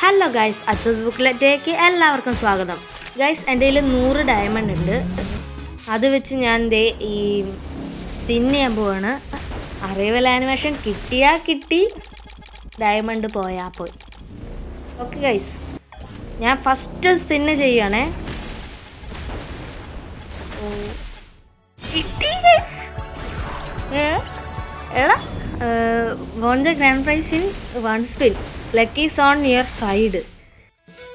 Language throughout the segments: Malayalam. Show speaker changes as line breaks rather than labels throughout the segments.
ഹലോ ഗൈസ്, അച്ചൂസ് ബുക്ക്ലെറ്റിലേക്ക് എല്ലാവർക്കും സ്വാഗതം. ഗൈസ്, എൻ്റെ കയ്യിൽ 100 ഡയമണ്ട് ഉണ്ട്. അത് വെച്ച് ഞാൻ ഈ സ്പിൻ ചെയ്യാൻ പോവാണ്. അറിവൽ ആനിമേഷൻ കിട്ടിയാൽ കിട്ടി, ഡയമണ്ട് പോയാൽ പോയി. ഓക്കെ ഗൈസ്, ഞാൻ ഫസ്റ്റ് സ്പിന്ന് ചെയ്യുകയാണേ. കിട്ടി ഗൈസ്. എടാ, won the grand prize in one spin. Lucky is on your side.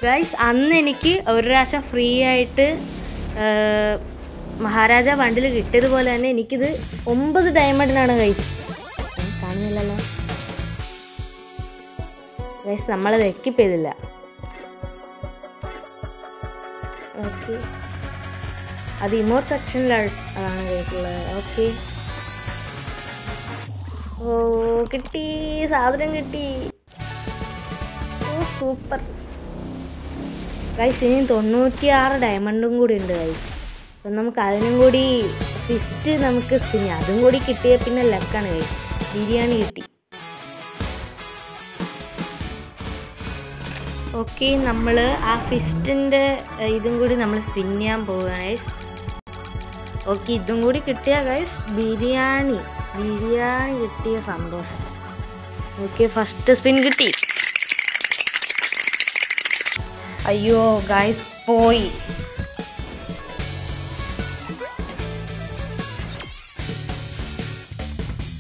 Guys, അന്ന് എനിക്ക് ഒരു പ്രാവശ്യം ഫ്രീ ആയിട്ട് മഹാരാജ ബണ്ടിൽ കിട്ടിയതുപോലെ തന്നെ എനിക്കിത് 9 ഡയമണ്ടിനാണ് ഗൈസ്. കാണുന്നില്ലല്ലോ ഗൈസ്, നമ്മളത് എക്വിപ്പ് ചെയ്തില്ല. ഓക്കെ, അത് ഇമോട്ട് സെക്ഷനിലാണ് ഗൈസ് ഉള്ളത്. ഓക്കെ, ഓ കിട്ടി, സാധനം കിട്ടി. ഓ സൂപ്പർ ഗൈസ്. ഇനി 96 ഡയമണ്ടും കൂടി ഉണ്ട് ഗൈസ്. അപ്പം നമുക്ക് അതിനും കൂടി ഫിസ്റ്റ് നമുക്ക് സ്പിൻ ചെയ്യാം. അതും കൂടി കിട്ടിയ പിന്നെ ലക്കാണ് ഗൈസ്. ബിരിയാണി കിട്ടി. ഓക്കെ, നമ്മൾ ആ ഫിസ്റ്റിൻ്റെ ഇതും കൂടി നമ്മൾ സ്പിൻ ചെയ്യാൻ പോവുകയാണ് ഗൈസ്. ഓക്കെ, ഇതും കൂടി കിട്ടിയ ഗൈസ് ബിരിയാണി കിട്ടിയ സന്തോഷം. ഓക്കെ, ഫസ്റ്റ് സ്പിൻ കിട്ടി. അയ്യോ ഗൈസ്, പോയി.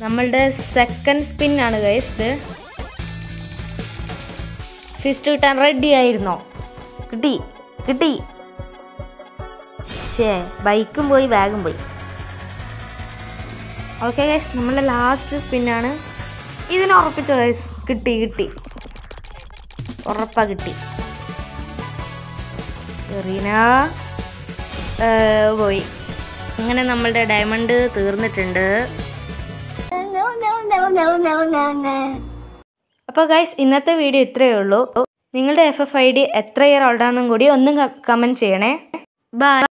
നമ്മളുടെ സെക്കൻഡ് സ്പിൻ ആണ് ഗൈസ് ഇത്. ഫിസ്റ്റ് കിട്ടാൻ റെഡി ആയിരുന്നോ? കിട്ടി. ബൈക്കും പോയി, ബാഗും പോയി. ഓക്കെ ഗൈസ്, നമ്മളുടെ ലാസ്റ്റ് സ്പിന്നാണ്. ഇതിന് ഉറപ്പിച്ചോ ഗൈസ്? കിട്ടി, ഉറപ്പാ കിട്ടി. റീന പോയി. അങ്ങനെ നമ്മളുടെ ഡയമണ്ട് തീർന്നിട്ടുണ്ട്. അപ്പോൾ ഗൈസ്, ഇന്നത്തെ വീഡിയോ ഇത്രയേ ഉള്ളൂ. നിങ്ങളുടെ FF ID എത്ര ഇയർ ഓൾഡാണെന്നും കൂടി ഒന്ന് കമൻറ്റ് ചെയ്യണേ. ബൈ.